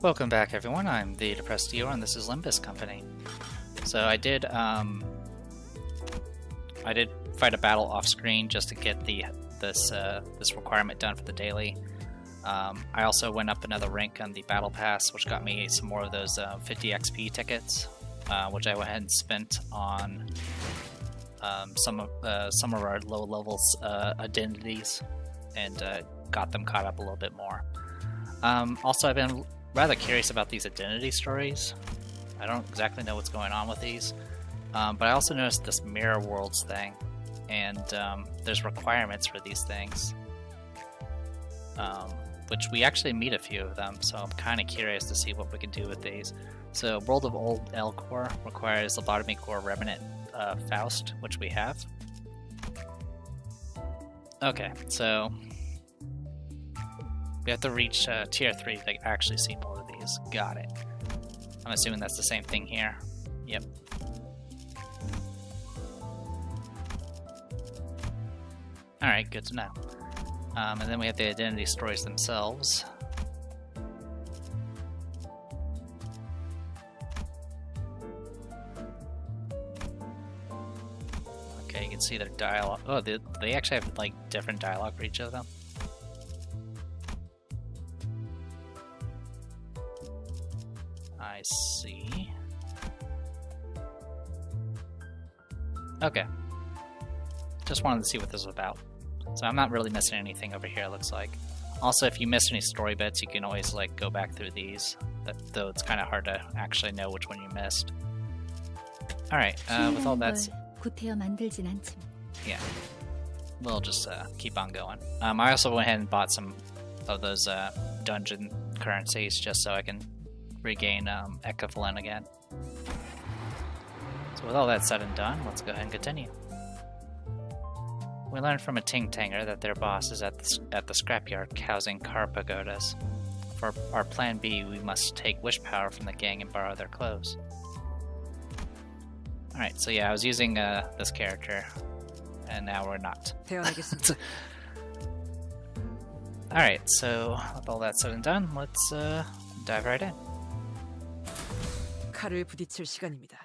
Welcome back, everyone. I'm the Depressed Dior, and this is Limbus Company. So I did fight a battle off screen just to get this requirement done for the daily. I also went up another rank on the battle pass, which got me some more of those 50 XP tickets, which I went ahead and spent on some of our low levels identities, and got them caught up a little bit more. Also, I've been rather curious about these identity stories. I don't exactly know what's going on with these, but I also noticed this mirror worlds thing, and there's requirements for these things, which we actually meet a few of them, so I'm kind of curious to see what we can do with these. So World of Old L Core requires Lobotomy Core Revenant Faust, which we have. Okay, so we have to reach tier 3 to actually see more of these. Got it. I'm assuming that's the same thing here. Yep. Alright, good to know. And then we have the identity stories themselves. Okay, you can see their dialogue. Oh, they actually have like different dialogue for each of them. I see. Okay. Just wanted to see what this was about. So I'm not really missing anything over here, it looks like. Also, if you miss any story bits, you can always like go back through these. Though it's kind of hard to actually know which one you missed. Alright, with all that... Yeah. We'll just keep on going. I also went ahead and bought some of those dungeon currencies just so I can regain Equivalent again. So with all that said and done, let's go ahead and continue. We learned from a Ting-Tanger that their boss is at the scrapyard housing car pagodas. For our plan B, we must take wish power from the gang and borrow their clothes. Alright, so yeah, I was using this character, and now we're not. Alright, so with all that said and done, let's dive right in. 칼을 부딪힐 시간입니다.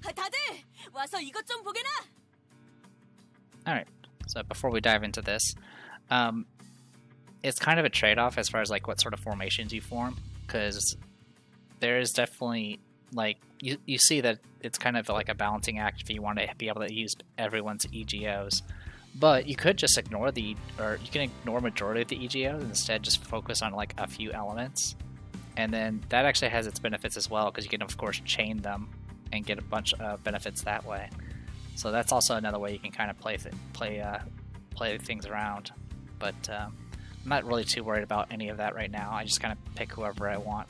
다들 와서 이것 좀 보게나. Alright, so before we dive into this, it's kind of a trade-off as far as like what sort of formations you form, because there is definitely like you see that it's kind of like a balancing act if you want to be able to use everyone's EGOs. But you could just ignore you can ignore majority of the EGOs and instead just focus on like a few elements, and then that actually has its benefits as well, because you can of course chain them and get a bunch of benefits that way. So that's also another way you can kind of play things around. But I'm not really too worried about any of that right now. I just kind of pick whoever I want.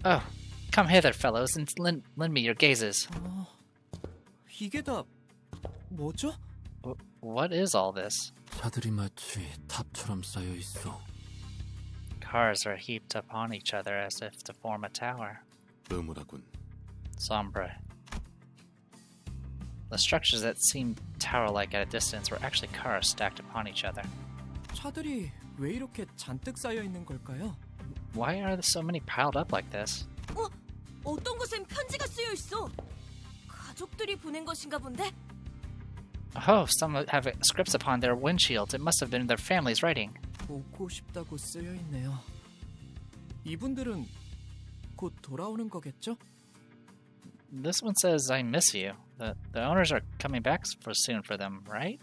Oh, come hither, fellows, and lend me your gazes. 이게 다 뭐죠? What is all this? 차들이 마치 탑처럼 쌓여 있어. Cars are heaped upon each other as if to form a tower. 의무라군. Sombre. The structures that seem tower-like at a distance were actually cars stacked upon each other. 차들이 왜 이렇게 잔뜩 쌓여 있는 걸까요? Why are there so many piled up like this? 어떤 곳엔 편지가 쓰여 있어. 가족들이 보낸 것인가 본데? Oh, some have scripts upon their windshields. It must have been their families writing. 보고 싶다고 쓰여 있네요. 이분들은 곧 돌아오는 거겠죠? This one says, I miss you. The owners are coming back soon for them, right?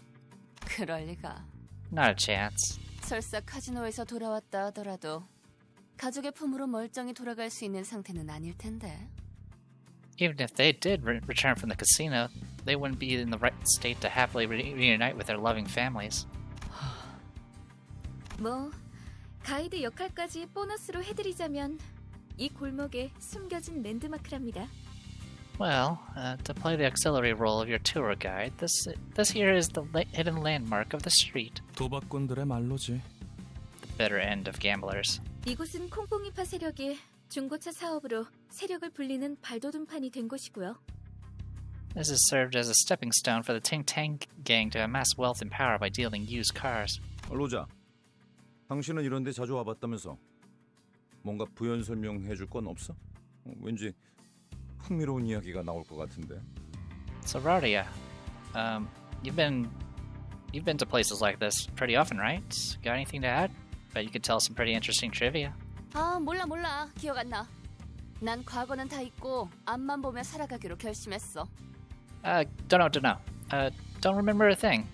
그럴 리가. Not a chance. 설사 카지노에서 돌아왔다 하더라도 가족의 품으로 멀쩡히 돌아갈 수 있는 상태는 아닐 텐데. Even if they did return from the casino, they wouldn't be in the right state to happily reunite with their loving families. 뭐, 가이드 역할까지 보너스로 해드리자면 이 골목에 숨겨진 랜드마크랍니다. Well, to play the auxiliary role of your tour guide, this here is the hidden landmark of the street. 도박꾼들의 말로지. The bitter end of gamblers. 이곳은 콩콩이파 세력의 중고차 사업으로 세력을 불리는 발돋움판이 된 곳이고요. This has served as a stepping stone for the Ting Tang gang to amass wealth and power by dealing used cars. 로자, 당신은 이런 데 자주 와봤다면서 뭔가 부연 설명해 줄 건 없어? 왠지 흥미로운 이야기가 나올 것 같은데. So Radia, you've been to places like this pretty often, right? Got anything to add? Bet you could tell some pretty interesting trivia. 아, 몰라. 기억 안 나. 난 과거는 다 잊고 앞만 보며 살아가기로 결심했어. Don't know. Don't remember a thing.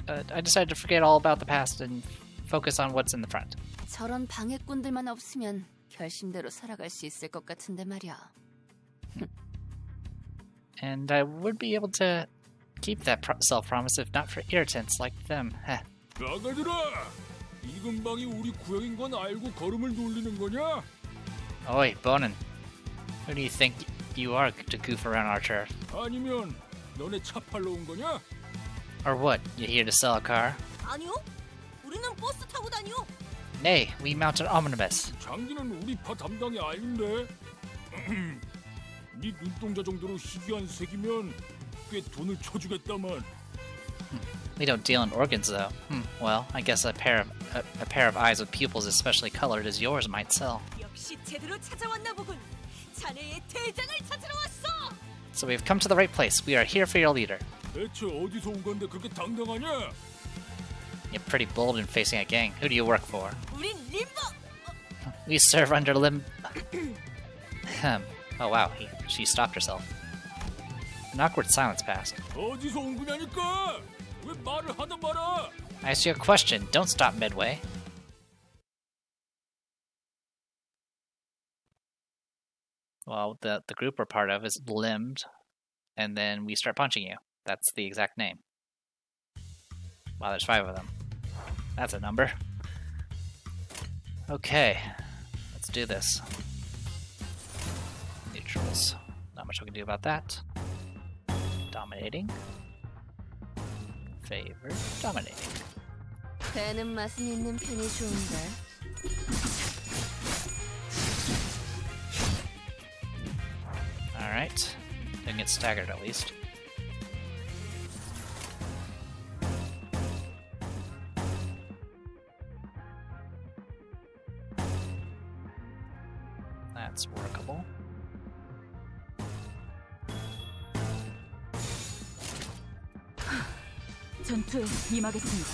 I decided to forget all about the past and focus on what's in the front. 저런 방해꾼들만 없으면 결심대로 살아갈 수 있을 것 같은데 말이야. And I would be able to keep that self-promise if not for irritants like them. 나가들아! 이 근방이 우리 구역인 건 알고 걸음을 놀리는 거냐? Oi, Bonin. Who do you think you are to goof around our turf? 아니면 너네 차 팔러 온 거냐? Or what? You here to sell a car? 아니요. 우리는 버스 타고 다녀. Nay, we mounted omnibus. 장기는 우리 파 담당이 아닌데. 네 눈동자 정도로 희귀한 색이면 꽤 돈을 쳐주겠다만. We don't deal in organs, though. Well, I guess a pair of eyes with pupils especially colored as yours might sell. 역시 제대로 찾아왔나 보군. 자네의 대장을 찾으러 왔어. So we've come to the right place. We are here for your leader. 대체 어디서 온 건데 그렇게 당당하냐? You're pretty bold in facing a gang. Who do you work for? 우린 림버. We serve under Oh wow, she stopped herself. An awkward silence passed. 어디서 온 거냐니까? 왜 말을 하다 말아? I asked you a question. Don't stop midway. Well, the group we're part of is limbed, and then we start punching you. That's the exact name. Wow, there's 5 of them. That's a number. Okay, let's do this. Neutrals. Not much we can do about that. Dominating. Favor. Dominating. 배는 맛은 있는 편이 좋은데. Alright. Didn't get staggered at least. That's workable. 전투에 임하겠습니다.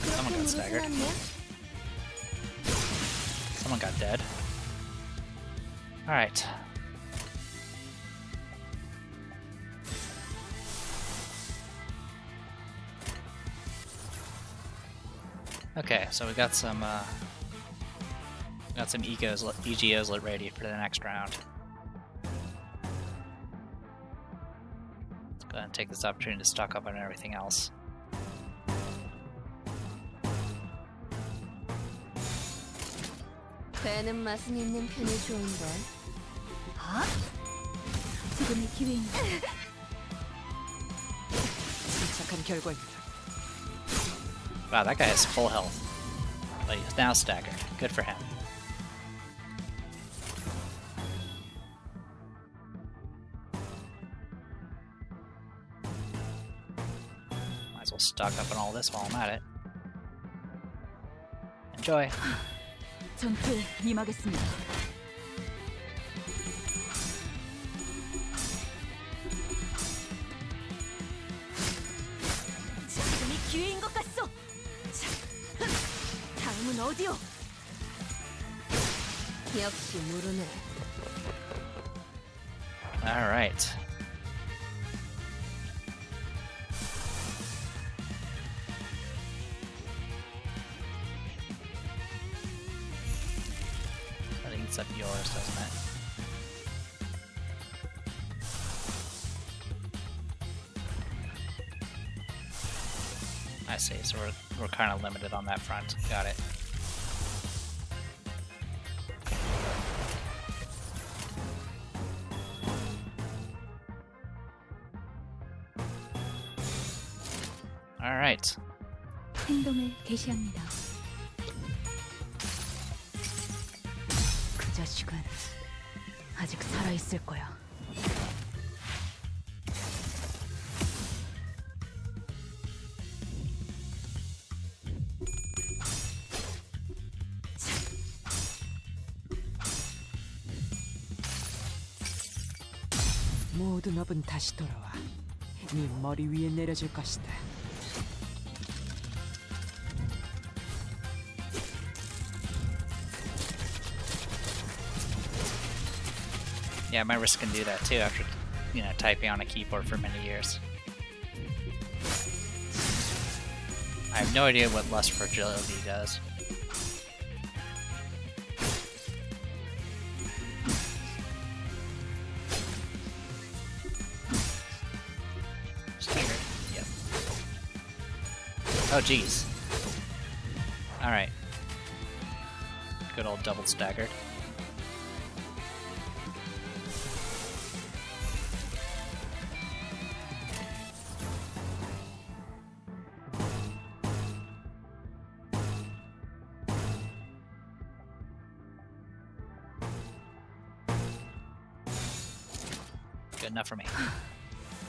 Someone got staggered. Someone got dead. Alright. Okay, so we got some EGOs ready for the next round. Let's go ahead and take this opportunity to stock up on everything else. 배는 맛은 있는 편이 좋은데. 아? 지금의 기회입니다. 침착한 결과입니다. Wow, that guy has full health. But he's now staggered. Good for him. Might as well stock up on all this while I'm at it. Enjoy. 전투에 임하겠습니다. 지금이 기회인 것 같소. 자, 다음은 어디요? 역시 모르네. All right. That eats up yours, doesn't it? I see. So we're kind of limited on that front. Got it. All right. 행동을 개시합니다. 그 자식은 아직 살아있을 거야. 모든 업은 다시 돌아와. 네 머리 위에 내려질 것이다. Yeah, my wrist can do that too after, typing on a keyboard for many years. I have no idea what Lust Fragility does. Staggered. Yep. Oh, jeez. Alright. Good old double staggered. Good enough for me.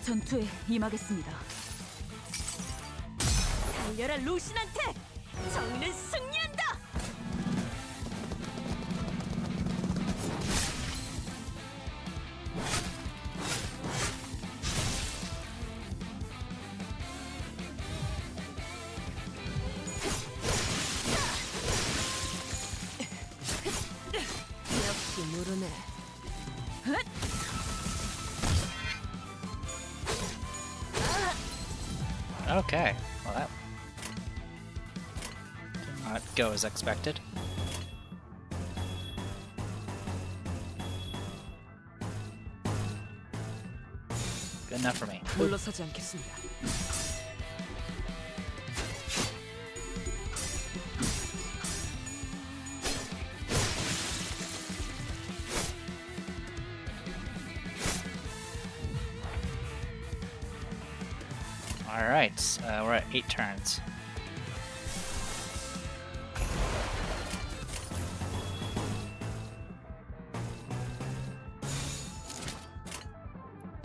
전투에 임하겠습니다. 달려라 루신한테! 정의는 승리한다! 역시 모르네. Okay, well that did not go as expected. Good enough for me. 물러서지 않겠습니다. Alright, we're at 8 turns.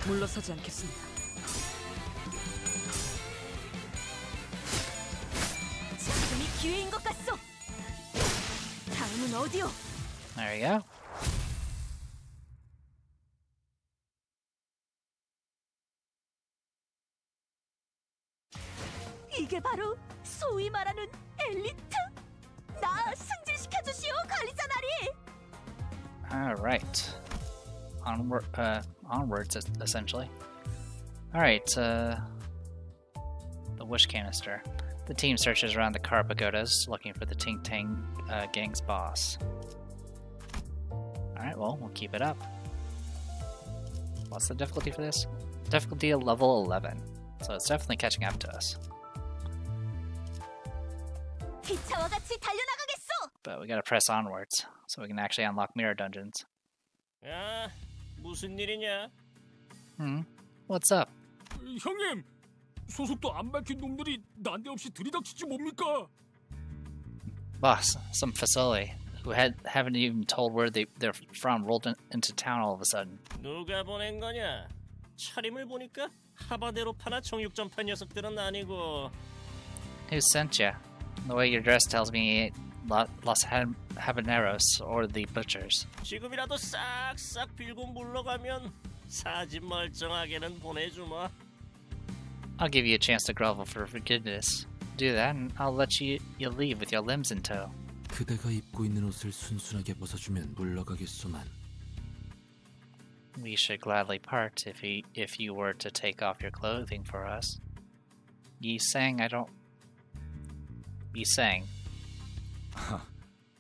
물러서지 않겠습니다. 지금이 기회인 것 같소! 다음은 어디요? There you go. 이게 바로 소위 말하는 엘리트? 나 승진시켜주시오, 관리자나리! Alright. Onwards, essentially. Alright, the wish canister. The team searches around the car pagodas, looking for the Ting Tang gang's boss. Alright, well, we'll keep it up. What's the difficulty for this? Difficulty level 11. So it's definitely catching up to us. 기차와 같이 달려나가겠소! But we gotta press onwards, so we can actually unlock mirror dungeons. 야, 무슨 일이냐? What's up? 형님, 소속도 안 밝힌 놈들이 난데없이 들이닥치지 뭡니까? Boss, some facility who haven't even told where they're from rolled into town all of a sudden. 누가 보낸 거냐? 차림을 보니까 하바데로파나 정육점파 녀석들은 아니고. Who sent you? The way you're dressed tells me Los Habaneros or the Butchers. 지금이라도 싹싹 빌고 물러가면 사진 멀쩡하게는 보내주마. I'll give you a chance to grovel for forgiveness. Do that, and I'll let you leave with your limbs in tow. 그대가 입고 있는 옷을 순순하게 벗어주면 물러가겠소만. We should gladly part if you were to take off your clothing for us. Ye sang,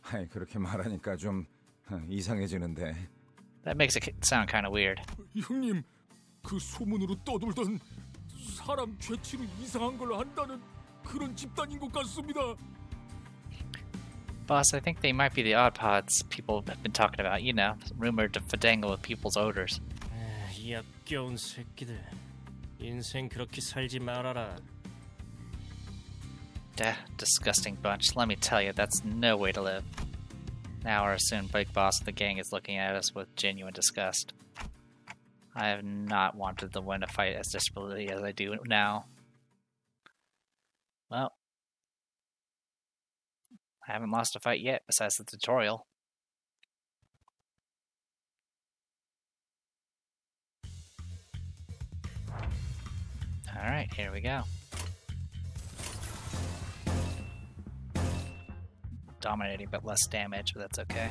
아이, 그렇게 말하니까 좀 이상해지는데. That makes it sound kind of weird. 형님, 그 소문으로 떠돌던 사람 죄치로 이상한 걸 한다는 그런 집단인 것 같습니다. Boss, I think they might be the odd pods people have been talking about, rumored to fadangle with people's odors. 이 역겨운 새끼들. 인생 그렇게 살지 말아라. Disgusting bunch. Let me tell you, that's no way to live. Now our assumed big boss of the gang is looking at us with genuine disgust. I have not wanted to win a fight as desperately as I do now. Well, I haven't lost a fight yet besides the tutorial. Alright, here we go. Dominating but less damage, but that's okay.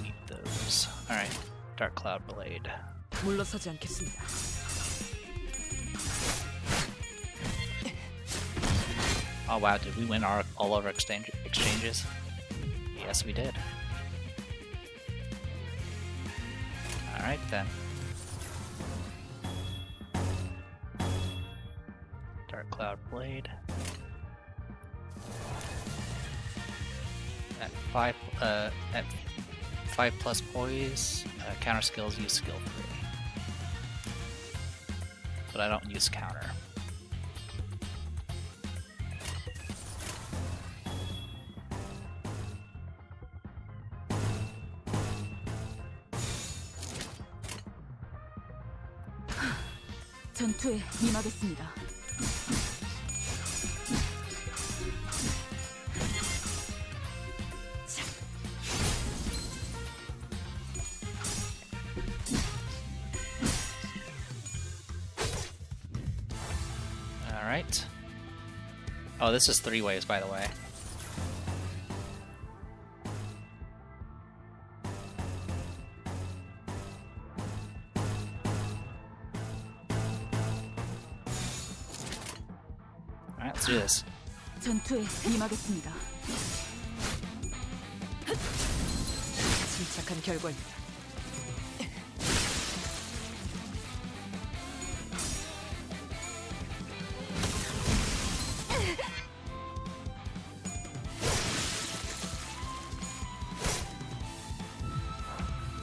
Eat those. Alright, Dark Cloud Blade. 물러서지 않겠습니다. Oh wow, did we win all of our exchanges? Yes, we did. Alright then. Dark Cloud Blade. At 5 plus poise, counter skills use skill 3. But I don't use counter. 전투에 임하겠습니다. Alright. Oh, this is 3 waves, by the way. Alright, let's do this. 전투에 임하겠습니다. 침착한 결과입니다.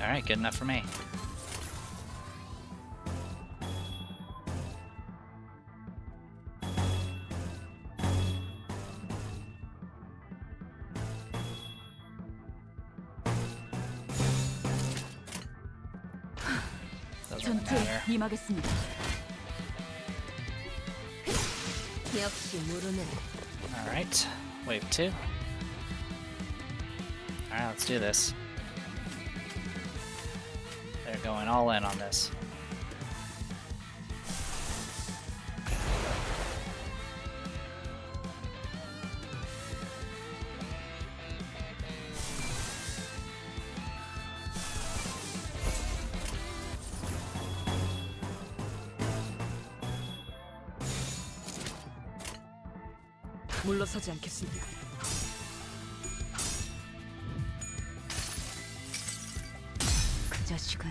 Alright, good enough for me. Doesn't really 전투에 matter. 임하겠습니다. 역시 모르네. Alright, wave 2. Alright, let's do this. They're going all in on this. 물러서지 않겠습니다. 그 자식은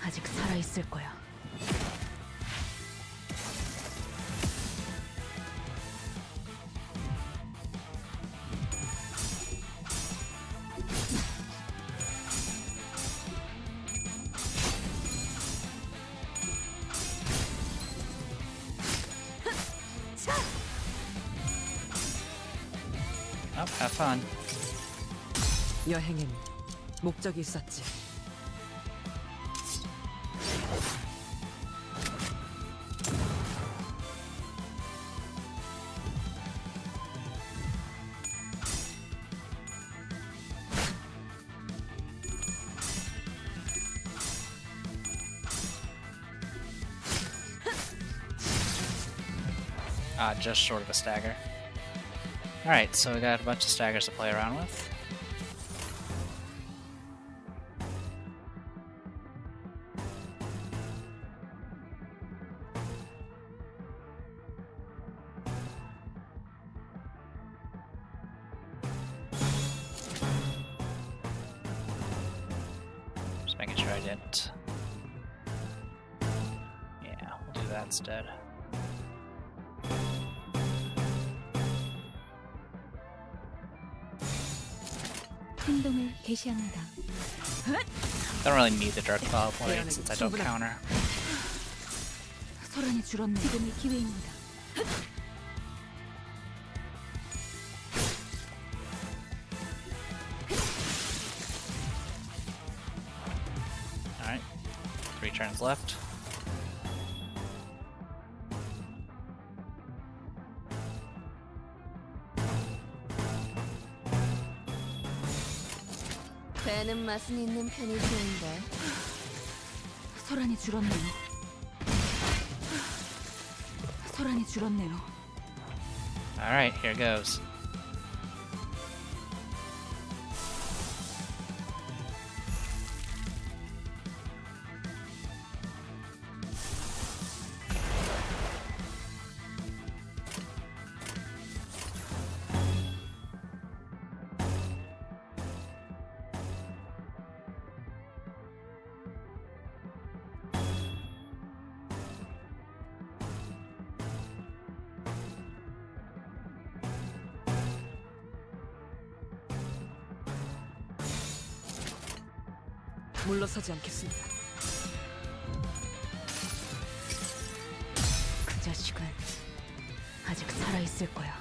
아직 살아있을 거야. Oh, have fun. 여행엔 목적이 있었지. Ah, just short of a stagger. Alright, so we got a bunch of staggers to play around with. Just making sure I didn't. Yeah, we'll do that instead. 행동을 개시합니다. Don't really need the Dark Cloud Blade since I don't counter. 소란이 줄었네. 지금이 기회입니다. Alright. 3 turns left. 배는 맛은 있는 편이 좋은데. 소란이 줄었네요. 소란이 줄었네요. Alright, here goes. 물러서지 않겠습니다. 그 자식은 아직 살아있을 거야.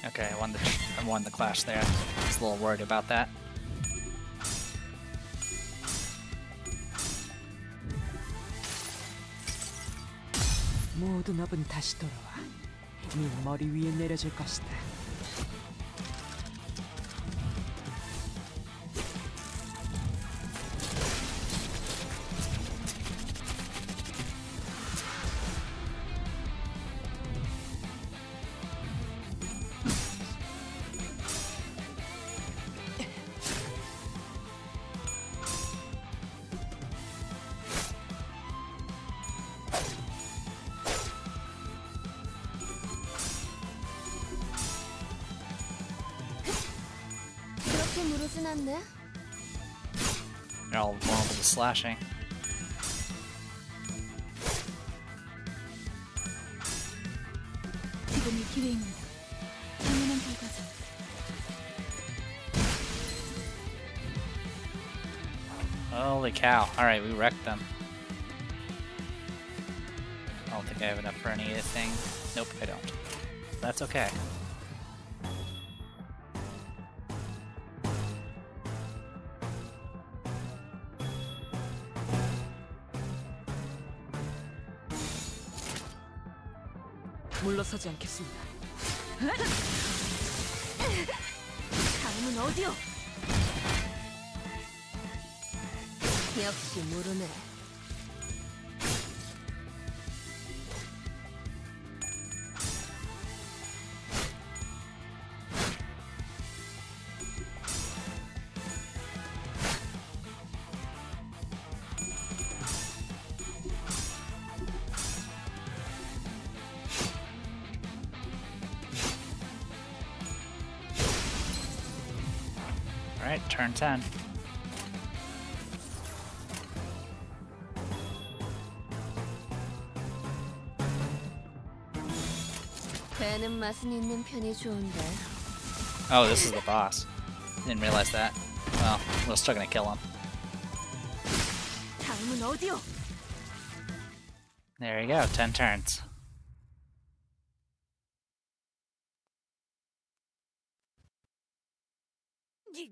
Okay, I won the clash there. I was a little worried about that. 모든 업은 다시 돌아와. 네 머리 위에 내려질 것이다. 그렇게 무르진 않네. You're all vulnerable to slashing. 지금이 기회입니다. 당연한 결과죠. Holy cow. Alright, we wrecked them. I don't think I have enough for anything. Nope, I don't. That's okay. 물러서지 않겠습니다. 다음은 어디요? 역시 모르네. Alright, turn 10. 배는 맛은 있는 편이 좋은데. Oh, this is the boss. Didn't realize that. Well, we're still gonna kill him. 다음은 어디요? There you go, 10 turns. 이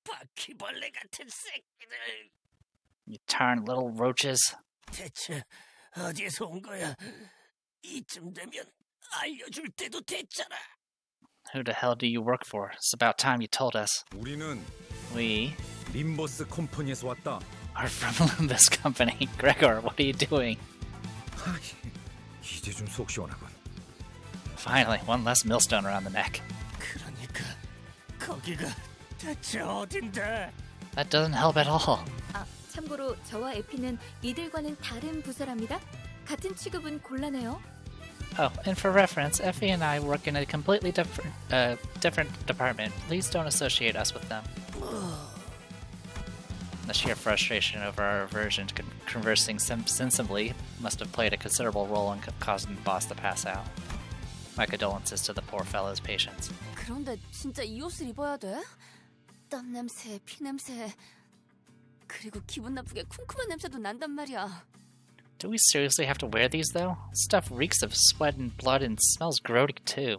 바퀴벌레 같은 새끼들. You darn little roaches. 대체 어디에서 온 거야? 이쯤 되면 알려줄 때도 됐잖아. Who the hell do you work for? It's about time you told us. 우리는 We 림버스 컴퍼니에서 왔다. are from Limbus Company. Gregor, what are you doing? 이제 좀 속 시원하군. Finally, one less millstone around the neck. 그러니까 거기가 대체 어딘데? That doesn't help at all. 아, 참고로 저와 에피는 이들과는 다른 부서랍니다. 같은 취급은 곤란해요. Oh, and for reference, Effie and I work in a completely different department. Please don't associate us with them. The sheer frustration over our aversion to conversing sensibly must have played a considerable role in causing the boss to pass out. My condolences to the poor fellow's patients. 그런데 진짜 이 옷을 입어야 돼? 땀 냄새, 피 냄새, 그리고 기분 나쁘게 쿰쿰한 냄새도 난단 말이야. Do we seriously have to wear these, though? Stuff reeks of sweat and blood and smells grody, too.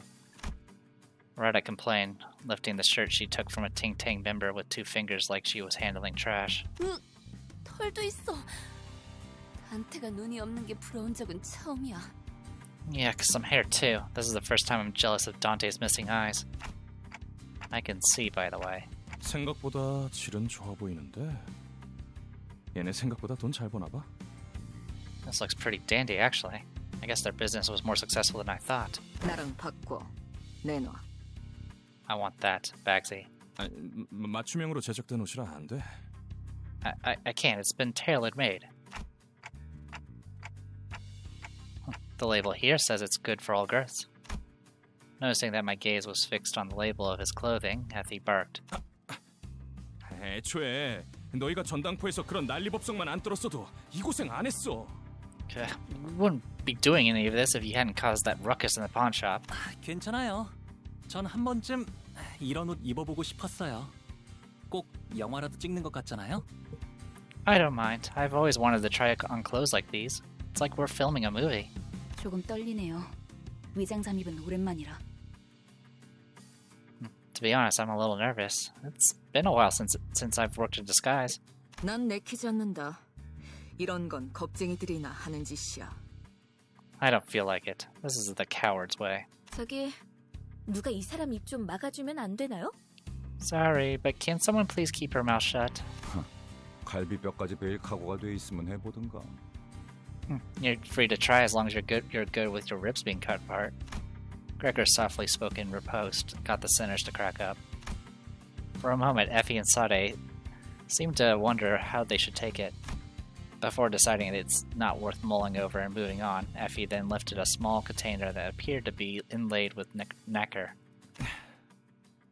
Retta complained, lifting the shirt she took from a Ting Tang member with 2 fingers like she was handling trash. 털도 있어. 단테가 눈이 없는 게 부러운 적은 처음이야. Yeah, some hair, too. This is the first time I'm jealous of Dante's missing eyes. I can see, by the way. 생각보다 질은 좋아 보이는데 얘네 생각보다 돈 잘 버나 봐. This looks pretty dandy, actually. I guess their business was more successful than I thought. 나랑 바꿔. 내놔. I want that, Bagsy. 맞춤형으로 제작된 옷이라 안 돼. I can't. It's been tailor-made. The label here says it's good for all girths. Noticing that my gaze was fixed on the label of his clothing, Effie barked. 애초에 너희가 전당포에서 그런 난리법석만 안 떨었어도 이 고생 안 했어. We wouldn't be doing any of this if you hadn't caused that ruckus in the pawn shop. 괜찮아요. 전 한 번쯤 이런 옷 입어보고 싶었어요. 꼭 영화라도 찍는 것 같잖아요. I don't mind. I've always wanted to try on clothes like these. It's like we're filming a movie. 조금 떨리네요. 위장 잠입은 오랜만이라. To be honest, I'm a little nervous. It's been a while since I've worked in disguise. 난 내키지 않는다. 이런 건 겁쟁이들이나 하는 짓이야. I don't feel like it. This is the coward's way. 저기 누가 이 사람 입 좀 막아주면 안 되나요? Sorry, but can someone please keep her mouth shut? 갈비뼈까지 베일 각오가 돼 있으면 해보든가. You're free to try as long as you're good with your ribs being cut apart. Gregor's softly spoken riposte got the sinners to crack up. For a moment, Effie and Sade seemed to wonder how they should take it. Before deciding it's not worth mulling over and moving on, Effie then lifted a small container that appeared to be inlaid with nacre.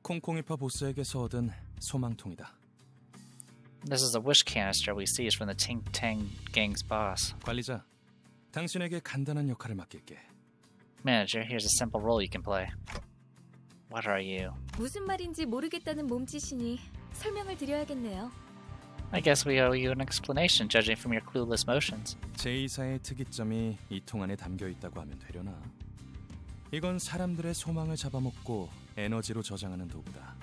콩콩이파 보스에게서 얻은 소망통이다. This is a wish canister we seized from the Ting Tang gang's boss. 관리자, 당신에게 간단한 역할을 맡길게. Manager, here's a simple role you can play. What are you? 무슨 말인지 모르겠다는 몸짓이니 설명을 드려야겠네요. I guess we owe you an explanation, judging from your clueless motions. 제2사의 특이점이 이 통 안에 담겨 있다고 하면 되려나? 이건 사람들의 소망을 잡아먹고 에너지로 저장하는 도구다.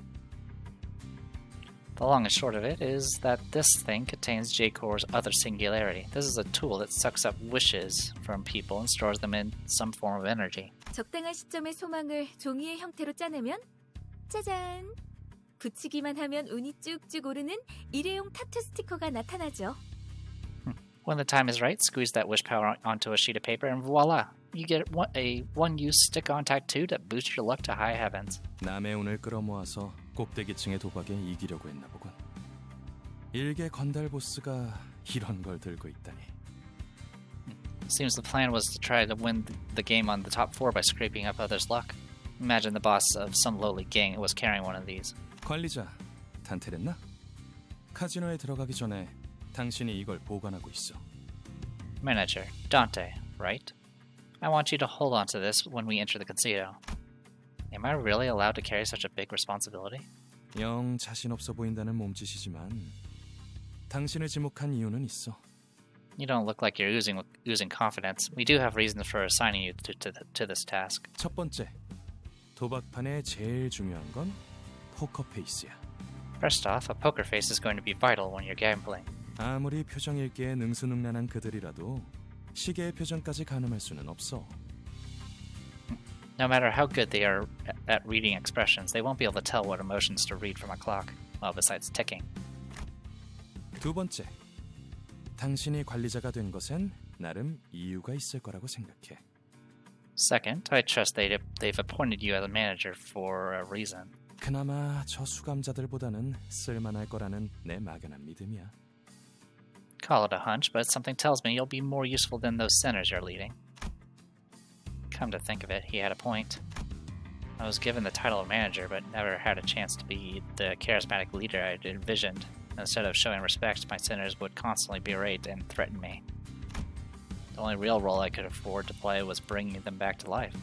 The long and short of it is that this thing contains J-Core's other singularity. This is a tool that sucks up wishes from people and stores them in some form of energy. 적당한 시점에 소망을 종이의 형태로 짜내면 짜잔! 붙이기만 하면 운이 쭉쭉 오르는 일회용 타투 스티커가 나타나죠. When the time is right, squeeze that wish power onto a sheet of paper and voila! You get a one-use stick-on tattoo that boosts your luck to high heavens. 남의 운을 끌어모아서 꼭대기층의 도박에 이기려고 했나 보군. 일개 건달 보스가 이런 걸 들고 있다니. Seems the plan was to try to win the game on the top 4 by scraping up others' luck. Imagine the boss of some lowly gang was carrying one of these. 관리자, 단테랬나? 카지노에 들어가기 전에 당신이 이걸 보관하고 있어. Manager, Dante, right? I want you to hold on to this when we enter the casino. Am I really allowed to carry such a big responsibility? 영 자신 없어 보인다는 몸짓이지만 당신을 지목한 이유는 있어. You don't look like you're oozing confidence. We do have reasons for assigning you to this task. 첫 번째, 도박판의 제일 중요한 건 포커 페이스야. First off, a poker face is going to be vital when you're gambling. 아무리 표정 읽기에 능수능란한 그들이라도 시계의 표정까지 가늠할 수는 없어. No matter how good they are at reading expressions, they won't be able to tell what emotions to read from a clock. Well, besides ticking. 두 번째, 당신이 관리자가 된 것엔 나름 이유가 있을 거라고 생각해. Second, I trust they've appointed you as a manager for a reason. 그나마 저 수감자들보다는 쓸만할 거라는 내 막연한 믿음이야. Call it a hunch, but something tells me you'll be more useful than those sinners you're leading. Come to think of it, he had a point. I was given the title of manager, but never had a chance to be the charismatic leader I'd envisioned. Instead of showing respect, my sinners would constantly berate and threaten me. The only real role I could afford to play was bringing them back to life.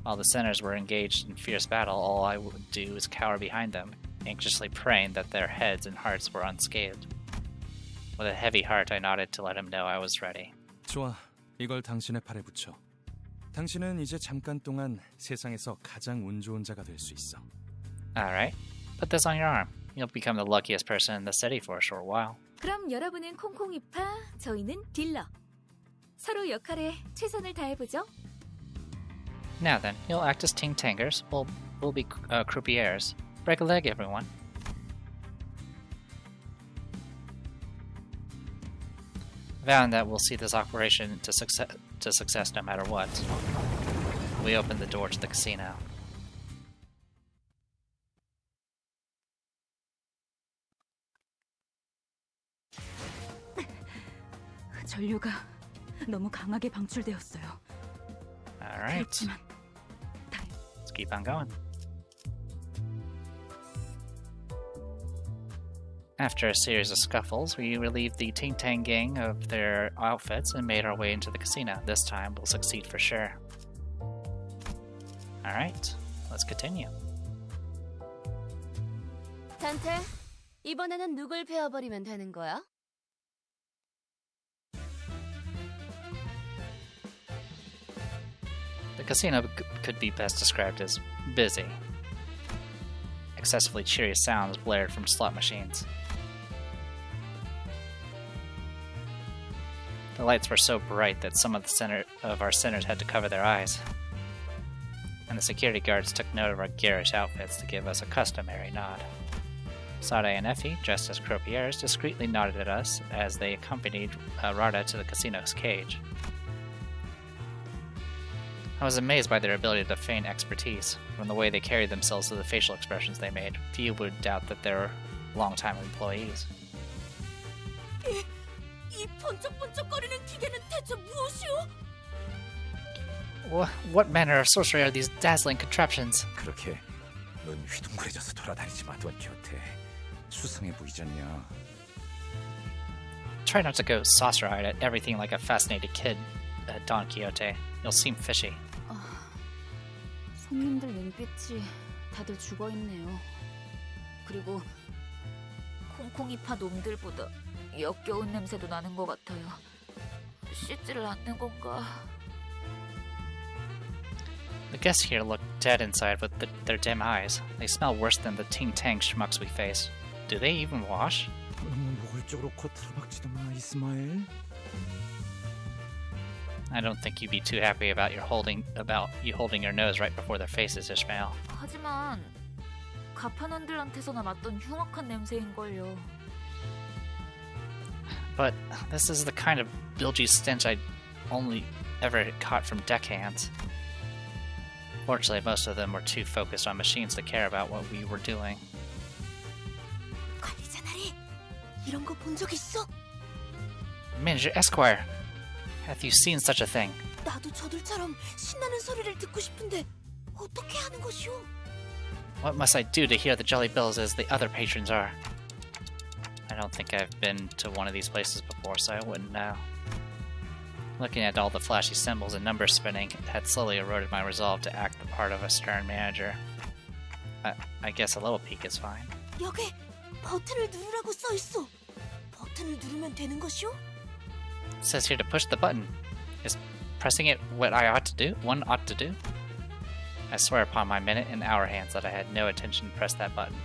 While the sinners were engaged in fierce battle, all I would do was cower behind them, anxiously praying that their heads and hearts were unscathed. With a heavy heart, I nodded to let him know I was ready. 좋아, 이걸 당신의 팔에 붙여. 당신은 이제 잠깐 동안 세상에서 가장 운 좋은 자가 될 수 있어. Alright, put this on your arm. You'll become the luckiest person in the city for a short while. 그럼 여러분은 콩콩이파, 저희는 딜러. 서로 역할에 최선을 다해보죠. Now then, you'll act as ting-tangers. We'll be croupiers. Break a leg, everyone. Vowing that we'll see this operation to success no matter what. We open the door to the casino. 전류가 너무 강하게 방출되었어요. Alright. Let's keep on going. After a series of scuffles, we relieved the Ting Tang gang of their outfits and made our way into the casino. This time, we'll succeed for sure. Alright, let's continue. 단테, 이번에는 누굴 베어버리면 되는 거야? The casino could be best described as busy. Excessively cheery sounds blared from slot machines. The lights were so bright that some of our sinners had to cover their eyes. And the security guards took note of our garish outfits to give us a customary nod. Sade and Effie, dressed as croupiers, discreetly nodded at us as they accompanied Rada to the casino's cage. I was amazed by their ability to feign expertise. From the way they carried themselves to the facial expressions they made, few would doubt that they were long-time employees. 이 번쩍번쩍거리는 기계는 대체 무엇이오? What manner of sorcery are these dazzling contraptions? 그렇게 넌 휘둥그레져서 돌아다니지 마, 돈 키호테. 수상해 보이지 않냐? Try not to go saucer-eyed at everything like a fascinated kid, Don Quixote. You'll seem fishy. 손님들 눈빛이 다들 죽어있네요. 그리고 콩콩이파 놈들보다 역겨운 냄새도 나는 것 같아요. 씻지를 않는 건가? The guests here look dead inside with their dim eyes. They smell worse than the ting-tang schmucks we face. Do they even wash? 너무 노골적으로 코트를 박지도 마, 이스마엘. I don't think you'd be too happy about you holding your nose right before their faces, Ishmael. 하지만 가판원들한테서나 맡던 흉악한 냄새인걸요. But this is the kind of bilgy stench I only ever caught from deckhands. Fortunately, most of them were too focused on machines to care about what we were doing. 관리자 나리, 이런 거 본 적 있어? Manager Esquire, have you seen such a thing? 나도 저들처럼 신나는 소리를 듣고 싶은데 어떻게 하는 것이오? What must I do to hear the jolly bells as the other patrons are? I don't think I've been to one of these places before, so I wouldn't know. Looking at all the flashy symbols and numbers spinning had slowly eroded my resolve to act the part of a stern manager. I guess a little peek is fine. 여기 버튼을 누르라고 써 있어. 버튼을 누르면 되는 것이오? It says here to push the button. Is pressing it what one ought to do? I swear upon my minute and hour hands that I had no intention to press that button.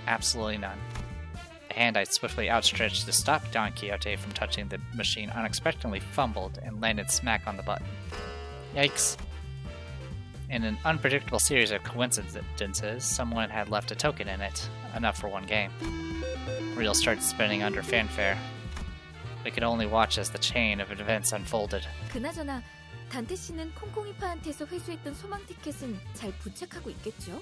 Absolutely none. The hand I swiftly outstretched to stop Don Quixote from touching the machine unexpectedly fumbled and landed smack on the button. Yikes. In an unpredictable series of coincidences, someone had left a token in it, enough for one game. Reels started spinning under fanfare. We could only watch as the chain of events unfolded. 그나저나 단테 씨는 콩콩이파한테서 회수했던 소망 티켓은 잘 부착하고 있겠죠?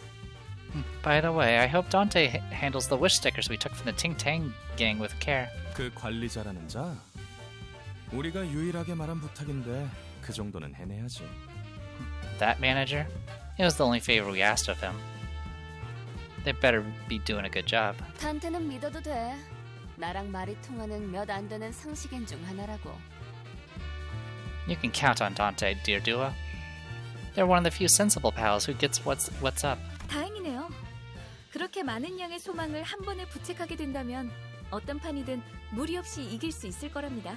By the way, I hope Dante handles the wish stickers we took from the Ting Tang gang with care. 그 관리자라는 자? 우리가 유일하게 말한 부탁인데 그 정도는 해내야지. That manager? It was the only favor we asked of him. They better be doing a good job. 단테는 믿어도 돼. 나랑 말이 통하는 몇 안 되는 상식인 중 하나라고. You can count on Dante, dear duo. They're one of the few sensible pals who gets what's up. 다행이네요. 그렇게 많은 양의 소망을 한 번에 부책하게 된다면 어떤 판이든 무리 없이 이길 수 있을 거랍니다.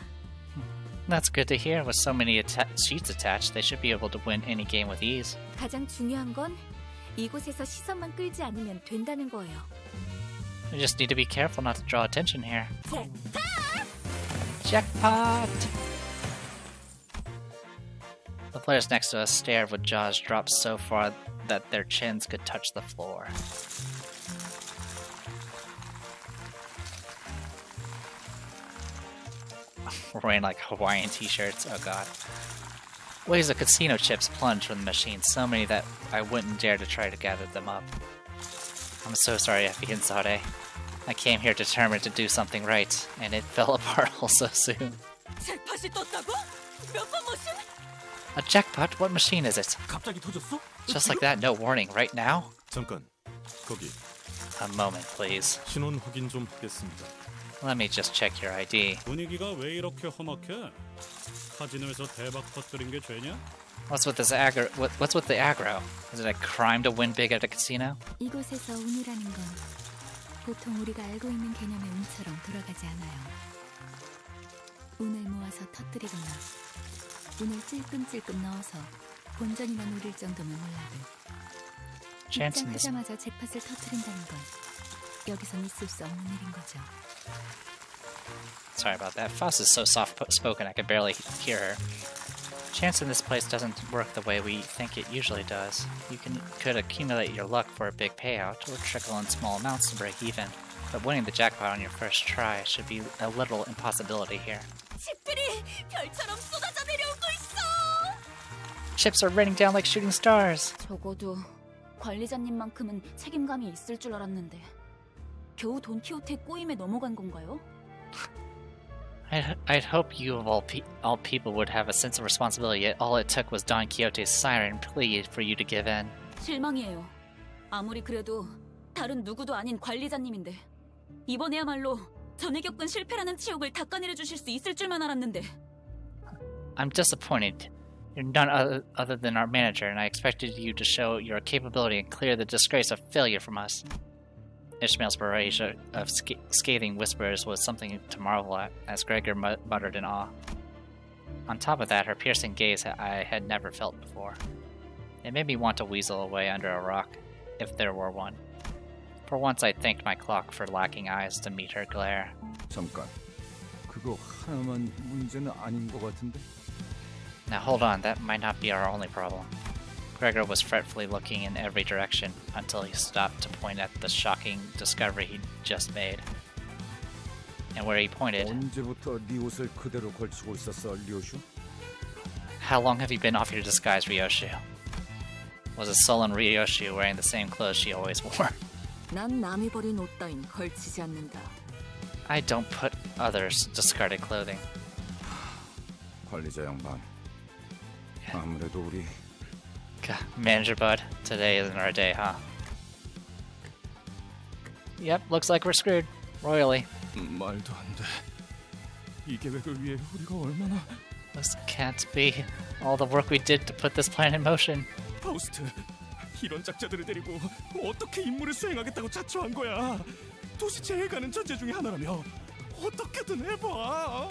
That's good to hear. With so many sheets attached, they should be able to win any game with ease. 가장 중요한 건 이곳에서 시선만 끌지 않으면 된다는 거예요. We just need to be careful not to draw attention here. Jackpot! The players next to us stared with jaws dropped so far that their chins could touch the floor. Wearing like Hawaiian t-shirts, oh god. Waves of casino chips plunged from the machine, so many that I wouldn't dare to try to gather them up. I'm so sorry, Effie and Sade. I came here determined to do something right, and it fell apart all so soon. 잭팟이 떴다고? 몇 번 머신? A jackpot? What machine is it? 갑자기 터졌어? Just like that, no warning, right now? 잠깐, 거기 A moment, please. 신원 확인 좀 하겠습니다. Let me just check your ID. 분위기가 왜 이렇게 험악해? 카지노에서 대박 터뜨린 게 죄냐? What's with this aggro? What's with the aggro? Is it a crime to win big at a casino? 이곳에서 운이라는 건 보통 우리가 알고 있는 개념의 운처럼 돌아가지 않아요. 운을 모아서 터뜨리거나 운을 찔끔찔끔 넣어서 본전이나 노릴 정도면 몰라도 입장하자마자 잭팟을 터뜨린다는 건 여기선 있을 수 없는 일인 거죠. Sorry about that. Faust is so soft-spoken I could barely hear her. Chance in this place doesn't work the way we think it usually does. You could accumulate your luck for a big payout, or trickle in small amounts to break even. But winning the jackpot on your first try should be a literal impossibility here. 칩들이 별처럼 쏟아져 내려오고 있어! Chips are raining down like shooting stars! 적어도 관리자님만큼은 책임감이 있을 줄 알았는데 겨우 돈키호테 꼬임에 넘어간 건가요? I'd hope you of all people would have a sense of responsibility, yet all it took was Don Quixote's siren plea for you to give in. 실망이에요. 아무리 그래도 다른 누구도 아닌 관리자님인데 이번에야말로 전에 겪은 실패라는 치욕을 닦아내려 주실 수 있을 줄만 알았는데. I'm disappointed. You're none other than our manager, and I expected you to show your capability and clear the disgrace of failure from us. Ishmael's barrage of scathing whispers was something to marvel at, as Gregor muttered in awe. On top of that, her piercing gaze I had never felt before. It made me want to weasel away under a rock, if there were one. For once I thanked my clock for lacking eyes to meet her glare. 잠깐, 그거 하나만 문제는 아닌 것 같은데? Now hold on, that might not be our only problem. Gregor was fretfully looking in every direction until he stopped to point at the shocking discovery he'd just made. And where he pointed... 언제부터 네 옷을 그대로 걸치고 있었어, 류슈? How long have you been off your disguise, Ryoshu? Was a sullen Ryoshu wearing the same clothes she always wore? 난 남이 버린 옷 따윈 걸치지 않는다. I don't put others' discarded clothing. 관리자 양반. 아무래도 우리... God, Manager Bud, today isn't our day, huh? Yep, looks like we're screwed. Royally. 말도 안 돼. 이 계획을 위해 우리가 얼마나... This can't be. All the work we did to put this plan in motion. 파우스트, 이런 작자들을 데리고 어떻게 임무를 수행하겠다고 자초한 거야? 도시 제일 가는 천재 중에 하나라며 어떻게든 해봐.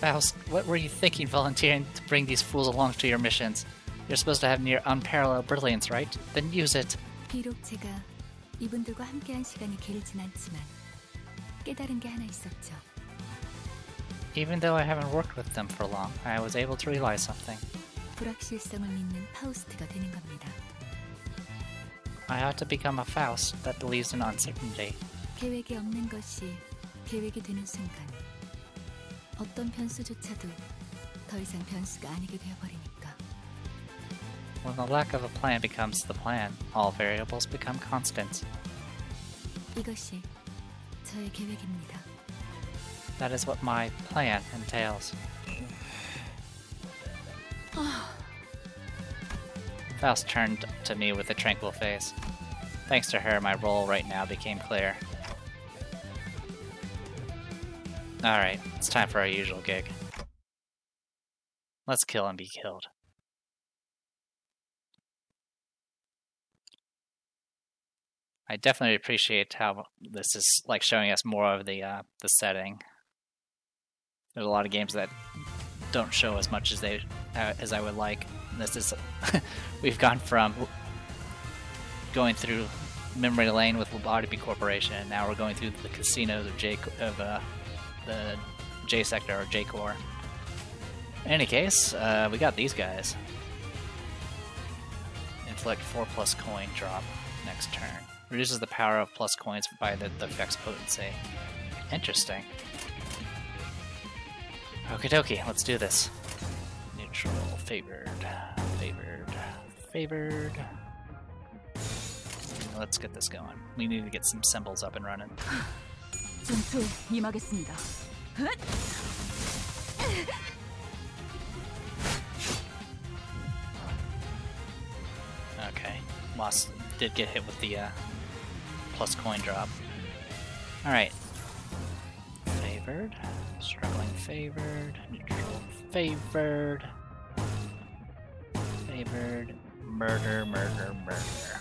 Faust, what were you thinking volunteering to bring these fools along to your missions? You're supposed to have near unparalleled brilliance, right? Then use it. 비록 제가 이분들과 함께한 시간이 길진 않지만 깨달은 게 하나 있었죠. Even though I haven't worked with them for long, I was able to realize something. 불확실성을 믿는 파우스트가 되는 겁니다. I ought to become a Faust that believes in uncertainty. 계획이 없는 것이 계획이 되는 순간 어떤 변수조차도 더 이상 변수가 아니게 되어버리니까. When the lack of a plan becomes the plan, all variables become constant. 이것이 저의 계획입니다. That is what my plan entails. Faust turned to me with a tranquil face. Thanks to her, my role right now became clear. Alright, it's time for our usual gig. Let's kill and be killed. I definitely appreciate how this is like showing us more of the setting. There's a lot of games that don't show as much as as I would like. And this is we've gone from going through memory lane with Lobotomy Corporation, and now we're going through the casinos of the J sector or J core. In any case, we got these guys. Inflict 4+ coin drop next turn. Reduces the power of plus coins by the effect's potency. Interesting. Okie dokie, let's do this. Neutral, favored, favored, favored. Let's get this going. We need to get some symbols up and running. 전투에 임하겠습니다. Okay, did get hit with the plus coin drop. Alright. Favored. Struggling favored. Neutral favored. Favored. Murder, murder, murder.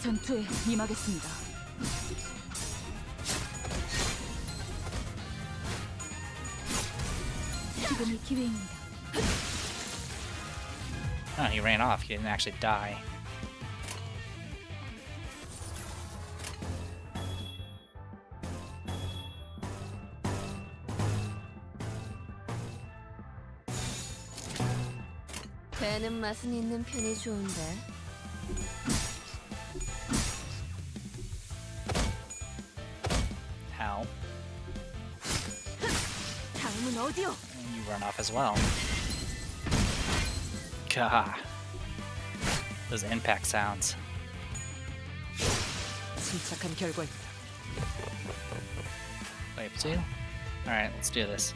전투에 임하겠습니다. 지금이 기회입니다. Oh, he ran off. He didn't actually die. 배는 맛은 있는 편이 좋은데. How? 다음은 어디요? And you run off as well. God. Those impact sounds. 침착한 결과입니다. Wave 2? Alright, let's do this.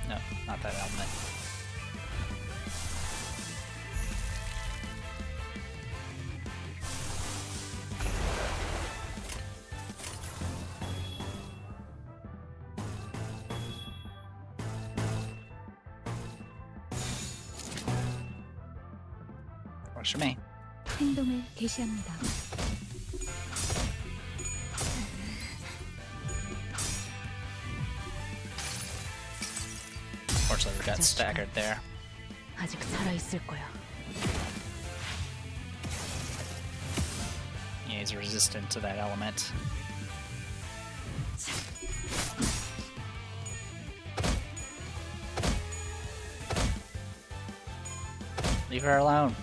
No, not that element. Works for me. 행동을 개시합니다. Unfortunately, we got staggered there. 아직 살아 있을 거야. Yeah, he's resistant to that element. Leave her alone.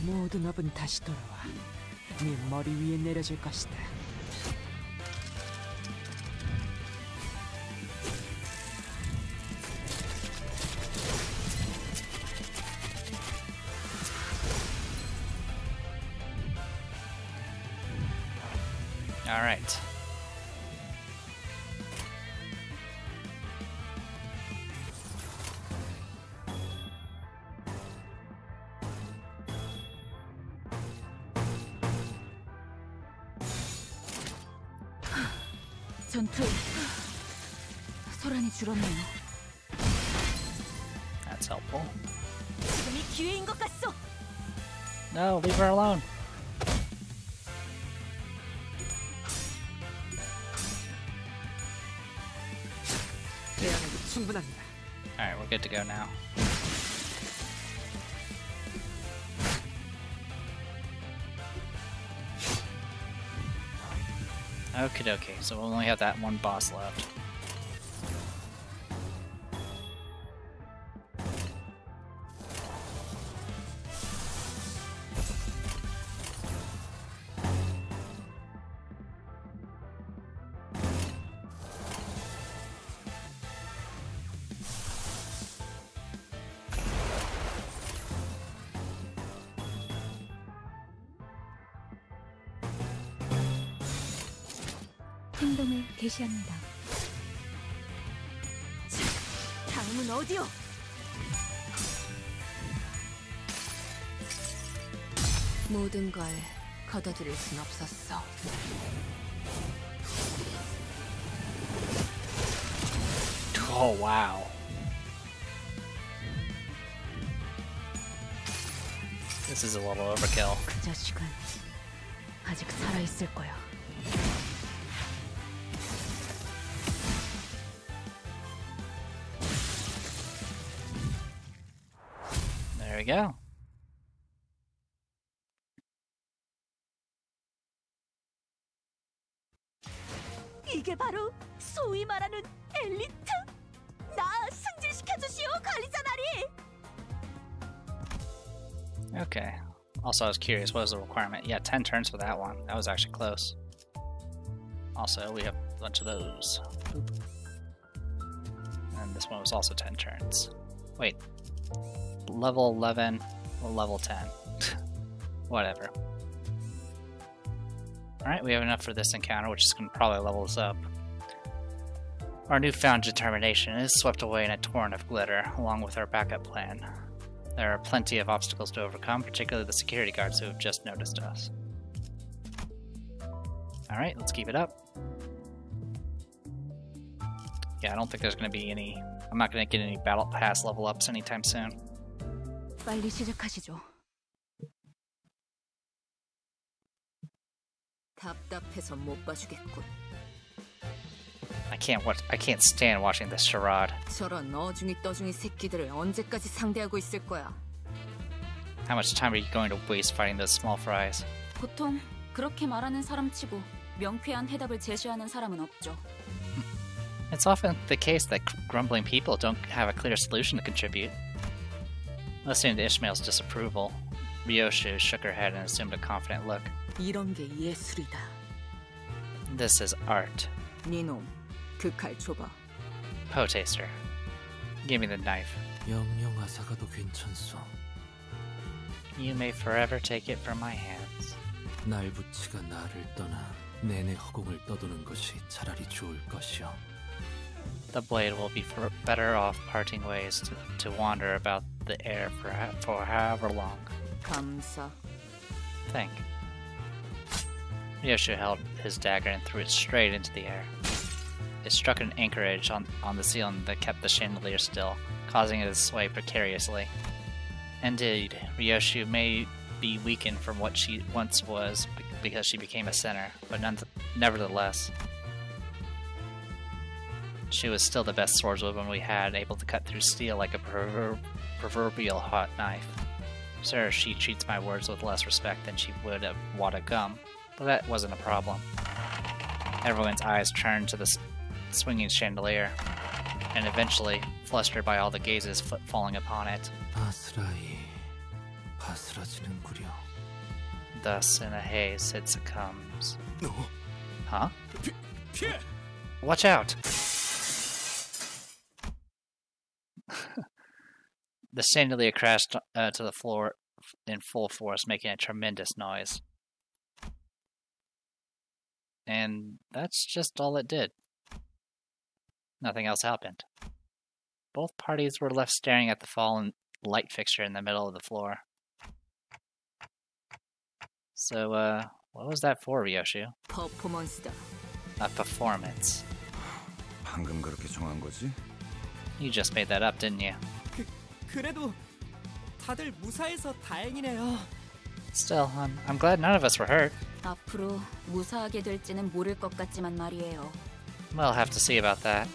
모든 업은 다시 돌아와 네 머리 위에 내려질 것이다. All right. 전투에 소란이 줄었네요. That's helpful. 지금이 기회인 것 같소. No, leave her alone. 대안에도 충분합니다. All right, we're good to go now. Okie dokie, so we'll only have that one boss left. 행동을 개시합니다. 다음은 어디요? 모든 걸 걷어들일 순 없었어. Oh wow. This is a little overkill. 그 자식은 아직 살아 있을 거야. There we go. 이게 바로 소위 말하는 엘리트? 나 승진시켜 주시오, 관리자 나리. Okay. Also, I was curious, what was the requirement? Yeah, 10 turns for that one. That was actually close. Also, we have a bunch of those. Boop. And this one was also 10 turns. Wait. Level 11 or level 10? Whatever. Alright, we have enough for this encounter, which is going to probably level us up. Our newfound determination is swept away in a torrent of glitter, along with our backup plan. There are plenty of obstacles to overcome, particularly the security guards who have just noticed us. Alright, let's keep it up. Yeah, I don't think there's going to be any... I'm not going to get any battle pass level ups anytime soon. 빨리 시작하시죠. 답답해서 못 봐주겠군. I can't stand watching this charade. 저런 어중이 떠중이 새끼들을 언제까지 상대하고 있을 거야? How much time are you going to waste fighting those small fries? 보통 그렇게 말하는 사람치고 명쾌한 해답을 제시하는 사람은 없죠. It's often the case that grumbling people don't have a clear solution to contribute. Listening to Ishmael's disapproval, Ryoshu shook her head and assumed a confident look. 이런 게 예술이다. This is art. 니놈, 그 칼 줘봐. Poetaster. Give me the knife. 영영 아사가도 괜찮소. You may forever take it from my hands. 날부치가 나를 떠나 내내 허공을 떠도는 것이 차라리 좋을 것이오. The blade will be better off parting ways to wander about the air for however long. 감사. Think. Ryoshu held his dagger and threw it straight into the air. It struck an anchorage on the ceiling that kept the chandelier still, causing it to sway precariously. Indeed, Ryoshu may be weakened from what she once was because she became a sinner, but nevertheless, she was still the best swordswoman we had, able to cut through steel like a proverbial hot knife. Sir, she treats my words with less respect than she would a wad of gum, but that wasn't a problem. Everyone's eyes turned to the swinging chandelier, and eventually, flustered by all the gazes falling upon it. 바스라이 바스라지는구려. Thus, in a haze, it succumbs. No. Huh? Watch out! The chandelier crashed to the floor in full force, making a tremendous noise. And that's just all it did. Nothing else happened. Both parties were left staring at the fallen light fixture in the middle of the floor. So, what was that for, Ryoshu? 퍼포먼스다. A performance. 방금 그렇게 정한 거지? You just made that up, didn't you? 그래도 다들 무사해서 다행이네요. Still, I'm glad none of us were hurt. 앞으로 무사하게 될지는 모를 것 같지만 말이에요. We'll have to see about that.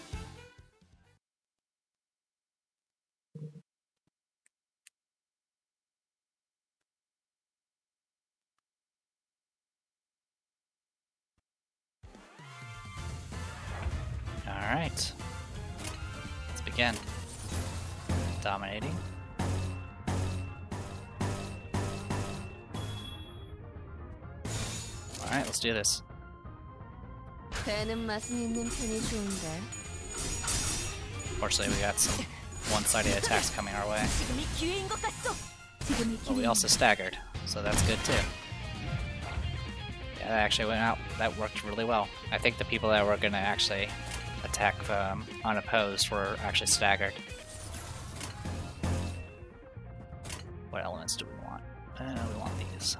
Alright. Let's begin. Dominating. Alright, let's do this. 배는 맛은 있는 편이 좋은데. Fortunately, we got some one-sided attacks coming our way. 지금이 기회인 것 같소. But we also staggered, so that's good too. Yeah, that actually went out. That worked really well. I think the people that were going to actually attack unopposed were actually staggered. What elements do we want? We want these.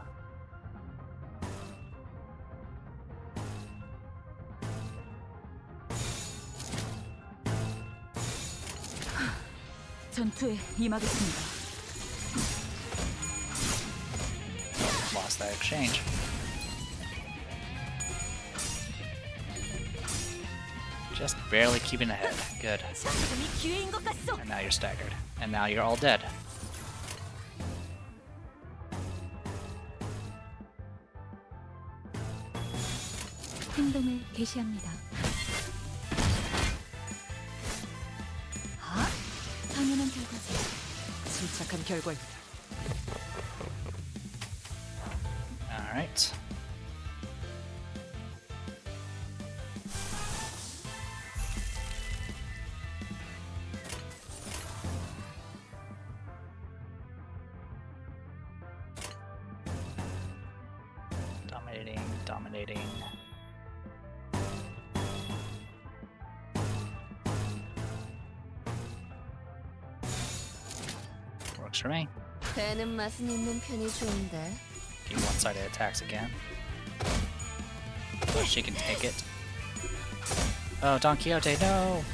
전투에 임하겠습니다. Lost that exchange. Just barely keeping ahead. Good. And now you're staggered. And now you're all dead. 행동을 개시합니다. 당연한 결과죠. 침착한 결과입니다. Alright. Dominating. Works for me. 배는 맛은 있는 편이 좋은데. Give one-sided attacks again. Oh, she can take it. Oh, Don Quixote, no!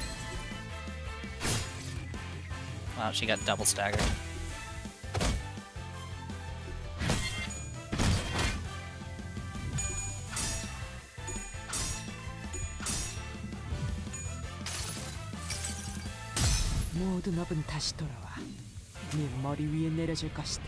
Wow, she got double staggered. 모든 업은 다시 돌아와 네 머리 위에 내려질 것이다.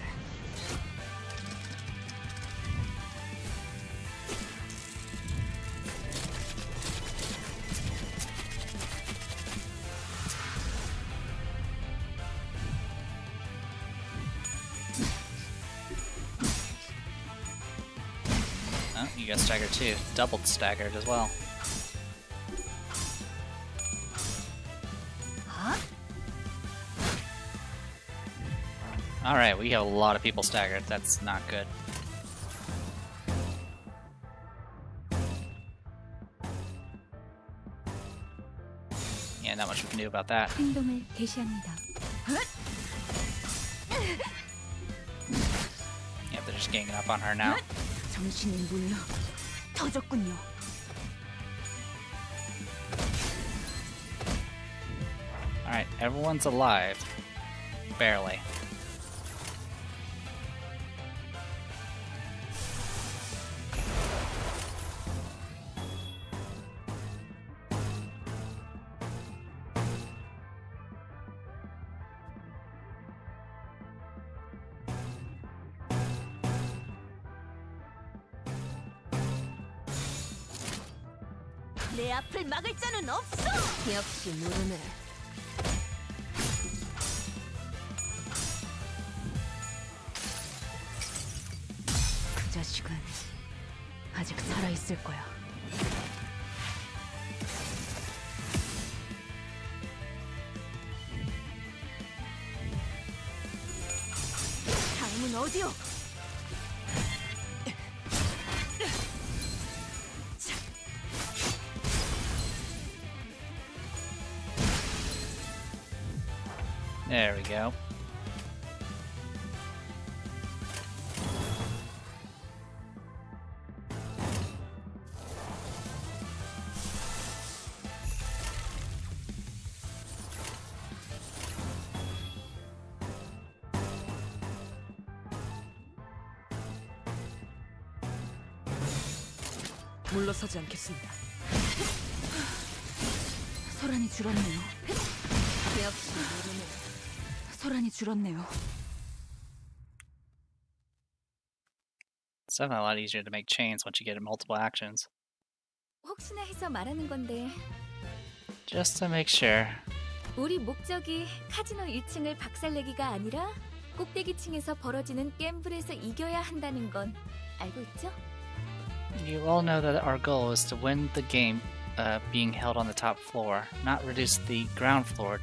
Oh, you got staggered too. Doubled staggered as well. Alright, we have a lot of people staggered. That's not good. Yeah, not much we can do about that. 행동을 개시합니다. Yeah, they're just ganging up on her now. 정신이 물러 터졌군요. Alright, everyone's alive. Barely. 내 앞을 막을 자는 없어. 역시 모르네. 그 자식은 아직 살아 있을 거야. 다음은 어디요? There we go. 물러서지 않겠습니다. 소란이 줄었네요. 역시 모르네. 소란이 줄었네요. It's definitely a lot easier to make chains once you get multiple actions. 혹시나 해서 말하는 건데 Just to make sure. 우리 목적이 카지노 1층을 박살내기가 아니라 꼭대기층에서 벌어지는 갬블에서 이겨야 한다는 건 알고 있죠? You all know that our goal is to win the game being held on the top floor, not reduce the ground floor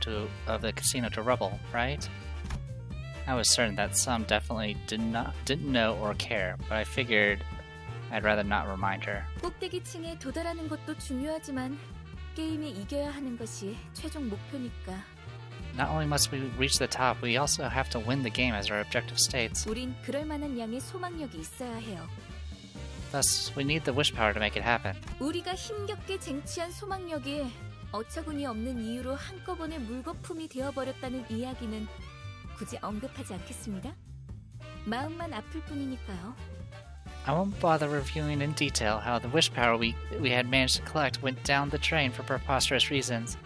of the casino to rubble, right? I was certain that some definitely didn't know or care, but I figured I'd rather not remind her. 꼭대기층에 도달하는 것도 중요하지만 게임에 이겨야 하는 것이 최종 목표니까. Not only must we reach the top, we also have to win the game as our objective states. 우린 그럴 만한 양의 소망력이 있어야 해요. Thus, we need the wish power to make it happen. 우리가 힘겹게 쟁취한 소망력이 어처구니 없는 이유로 한꺼번에 물거품이 되어버렸다는 이야기는 굳이 언급하지 않겠습니다. 마음만 아플 뿐이니까요. I won't bother reviewing in detail how the wish power we had managed to collect went down the drain for preposterous reasons.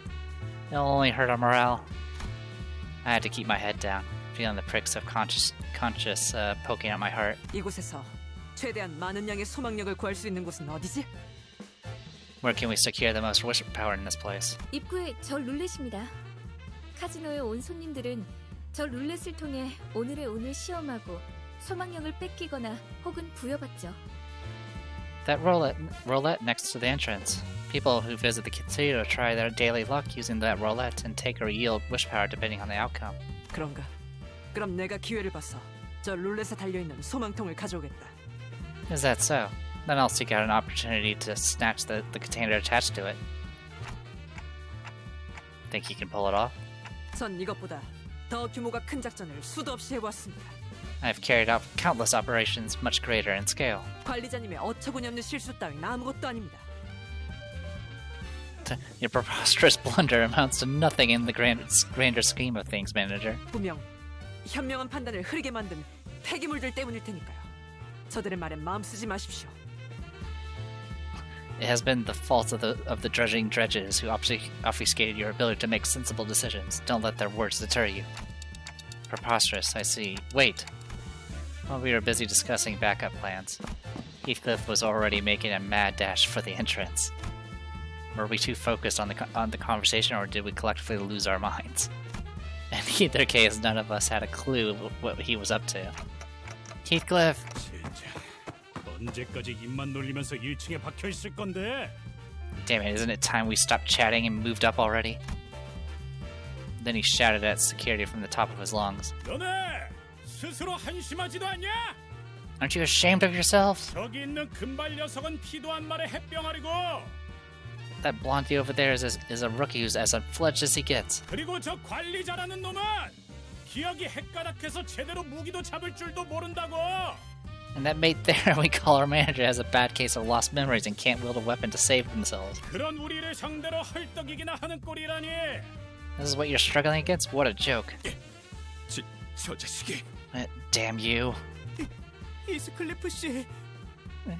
It'll only hurt our morale. I had to keep my head down, feeling the pricks of conscience poking at my heart. 이곳에서 최대한 많은 양의 소망력을 구할 수 있는 곳은 어디지? Where can we secure the most wish power in this place? 입구에 저 룰렛입니다. 카지노에 온 손님들은 저 룰렛을 통해 오늘의 운을 시험하고 소망력을 뺏기거나 혹은 부여받죠. That roulette next to the entrance. People who visit the casino try their daily luck using that roulette and take or yield wish power depending on the outcome. 그런가? 그럼 내가 기회를 봐서 저 룰렛에 달려있는 소망통을 가져오겠다. Is that so? Then I'll seek out an opportunity to snatch the container attached to it. Think you can pull it off? 전 이것보다 더 규모가 큰 작전을 수도 없이 해왔습니다. I've carried out countless operations much greater in scale. 관리자님의 어처구니 없는 실수 따윈 아무것도 아닙니다. Your preposterous blunder amounts to nothing in the grander scheme of things, manager. 분명 현명한 판단을 흐리게 만든 폐기물들 때문일 테니까요. 저들의 말에 마음 쓰지 마십시오. It has been the fault of the drudging dredges who obfuscated your ability to make sensible decisions. Don't let their words deter you. Preposterous, I see. Wait! While we were busy discussing backup plans, Heathcliff was already making a mad dash for the entrance. Were we too focused on the conversation, or did we collectively lose our minds? In either case, none of us had a clue what he was up to. Heathcliff! 언제까지 입만 놀리면서 1층에 박혀 있을 건데? Damn it, isn't it time we stopped chatting and moved up already? Then he shouted at security from the top of his lungs. 너네 스스로 한심하지도 않냐? Aren't you ashamed of yourselves? 저기 있는 금발 녀석은 피도 안 말의 햇병아리고. That blondie over there is a rookie who's as unfledged as he gets. 그리고 저 관리자라는 놈은 기억이 헷가닥해서 제대로 무기도 잡을 줄도 모른다고. And that mate there we call our manager has a bad case of lost memories and can't wield a weapon to save themselves. 그런 우리를 상대로 헐떡이기나 하는 꼴이라니. This is what you're struggling against? What a joke. 저 자식이. Damn you. 히스클리프 씨.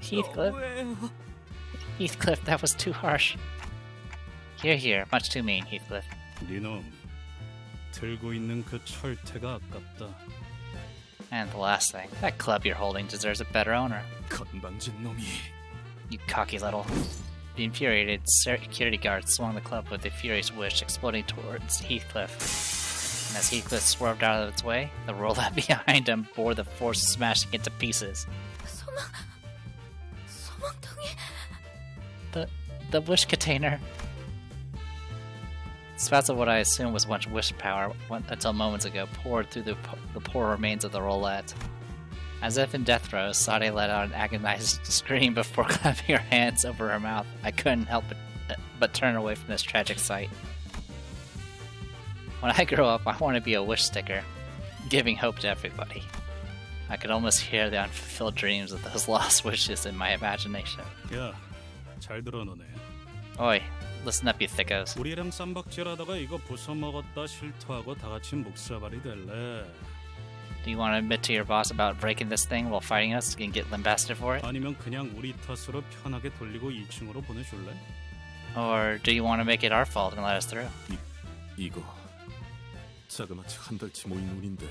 Heathcliff. Heathcliff, that was too harsh. Here, much too mean, Heathcliff. 네놈 들고 있는 그 철퇴가 아깝다. And the last thing, that club you're holding deserves a better owner. 건방진 놈이. You cocky little. The infuriated security guard swung the club with a furious wish, exploding towards Heathcliff. And as Heathcliff swerved out of its way, the roulette behind him bore the force smashing it to pieces. The wish container. Spouts of what I assumed was much wish power until moments ago poured through the poor remains of the roulette. As if in death throes, Sade let out an agonized scream before clapping her hands over her mouth. I couldn't help but turn away from this tragic sight. When I grow up, I want to be a wish sticker, giving hope to everybody. I could almost hear the unfulfilled dreams of those lost wishes in my imagination. 야, 잘 들어 너네. Oi, listen up, you thickos. 우리랑 쌈박질하다가 이거 부숴먹었다 실토하고 다 같이 묵사발이 될래? Do you want to admit to your boss about breaking this thing while fighting us and get lambasted for it? 아니면 그냥 우리 탓으로 편하게 돌리고 2층으로 보내줄래? Or do you want to make it our fault and let us through? 이거 자그마치 한 달치 모인 운인데.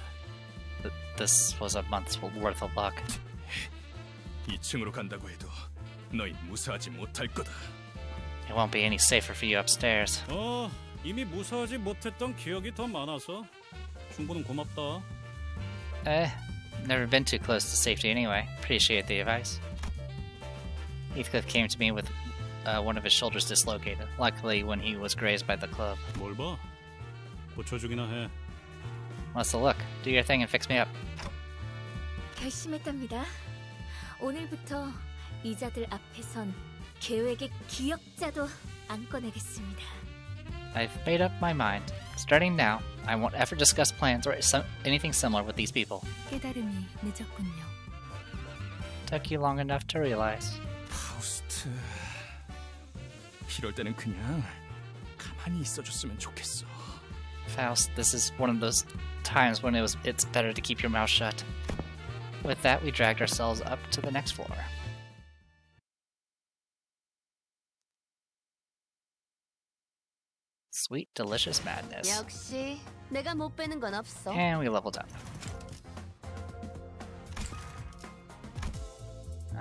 This was a month's worth of luck. 2층으로 간다고 해도 너희 무사하지 못할 거다. It won't be any safer for you upstairs. 이미 무사하지 못했던 기억이 더 많아서 충고는 고맙다. Never been too close to safety anyway. Appreciate the advice. Heathcliff came to me with one of his shoulders dislocated, luckily when he was grazed by the club. 뭘 봐? 고쳐주기나 해. What's the look? Do your thing and fix me up. 결심했답니다. 오늘부터 이자들 앞에선 계획의 기억자도 안 꺼내겠습니다. I've made up my mind. Starting now, I won't ever discuss plans or anything similar with these people. 깨달음이 늦었군요. Took you long enough to realize. 파우스트. 이럴 때는 그냥 가만히 있어줬으면 좋겠어. Faust, this is one of those times when it's better to keep your mouth shut. With that, we dragged ourselves up to the next floor. Sweet, delicious madness. 역시 내가 못 빼는 건 없어. And we leveled up.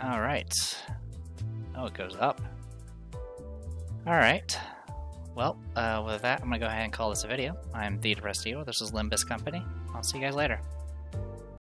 Alright. Oh, it goes up. Alright. Well, with that, I'm going to go ahead and call this a video. I'm the Depressed Hero. This is Limbus Company. I'll see you guys later.